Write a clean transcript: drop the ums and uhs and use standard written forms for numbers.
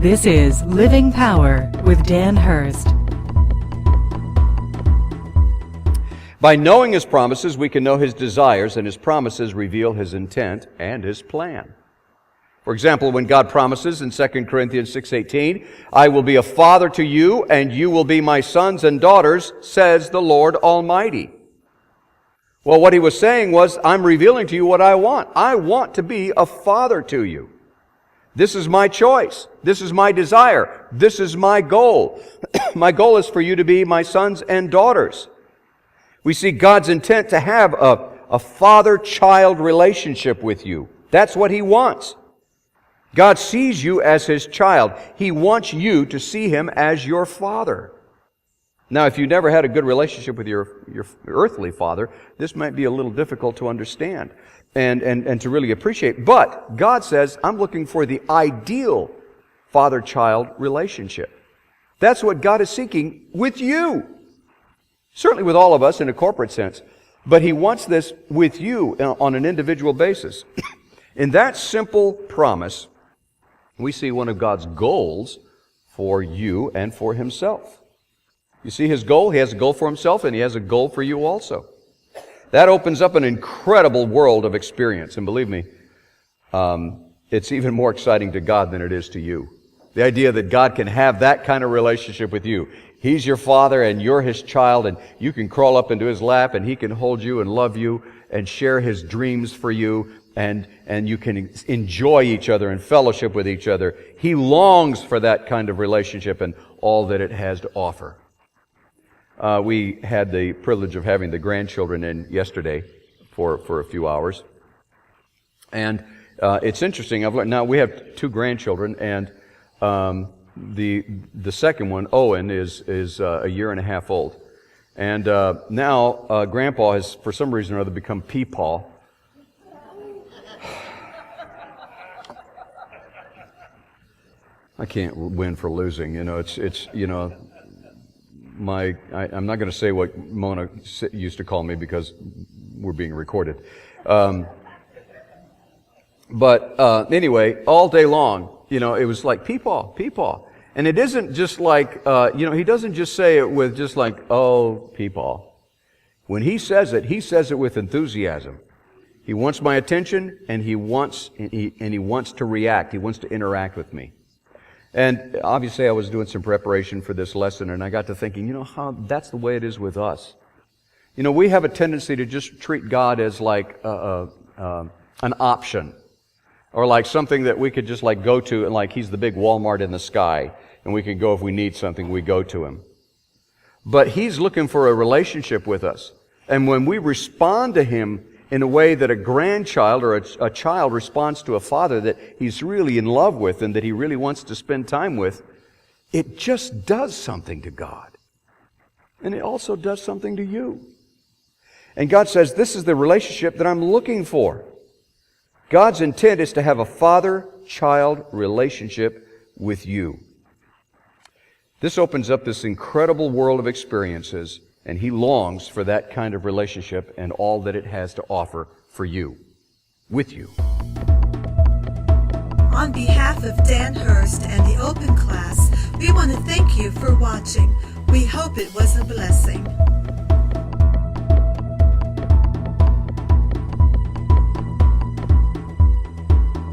This is Living Power with Dan Hurst. By knowing His promises, we can know His desires, and His promises reveal His intent and His plan. For example, when God promises in 2 Corinthians 6:18, "I will be a father to you, and you will be my sons and daughters, says the Lord Almighty." Well, what He was saying was, I'm revealing to you what I want. I want to be a father to you. This is my choice. This is my desire. This is my goal. My goal is for you to be my sons and daughters. We see God's intent to have a father-child relationship with you. That's what He wants. God sees you as His child. He wants you to see Him as your father. Now, if you never had a good relationship with your earthly father, this might be a little difficult to understand and to really appreciate. But God says, I'm looking for the ideal father-child relationship. That's what God is seeking with you. Certainly with all of us in a corporate sense. But He wants this with you on an individual basis. In that simple promise, we see one of God's goals for you and for Himself. You see His goal? He has a goal for Himself, and He has a goal for you also. That opens up an incredible world of experience. And believe me, it's even more exciting to God than it is to you. The idea that God can have that kind of relationship with you. He's your father and you're His child, and you can crawl up into His lap and He can hold you and love you and share His dreams for you, and you can enjoy each other and fellowship with each other. He longs for that kind of relationship and all that it has to offer. We had the privilege of having the grandchildren in yesterday for a few hours. And it's interesting. I've learned, now we have two grandchildren, and the second one, Owen, is a year and a half old. And now Grandpa has, for some reason or other, become Peepaw. I can't win for losing. You know, it's you know. I'm not going to say what Mona used to call me because we're being recorded. But anyway, all day long, you know, it was like, Peepaw, Peepaw. And it isn't just like, He doesn't just say it with just like, oh, Peepaw. When He says it with enthusiasm. He wants my attention, and He wants to react. He wants to interact with me. And obviously I was doing some preparation for this lesson, and I got to thinking, you know, how that's the way it is with us. You know, we have a tendency to just treat God as like an option, or like something that we could just like go to, and like He's the big Walmart in the sky, and we can go if we need something, we go to Him. But He's looking for a relationship with us. And when we respond to Him in a way that a grandchild or a child responds to a father that he's really in love with and that he really wants to spend time with, it just does something to God. And it also does something to you. And God says, this is the relationship that I'm looking for. God's intent is to have a father-child relationship with you. This opens up this incredible world of experiences, and He longs for that kind of relationship and all that it has to offer for you, with you. On behalf of Dan Hurst and the Open Class, we want to thank you for watching. We hope it was a blessing.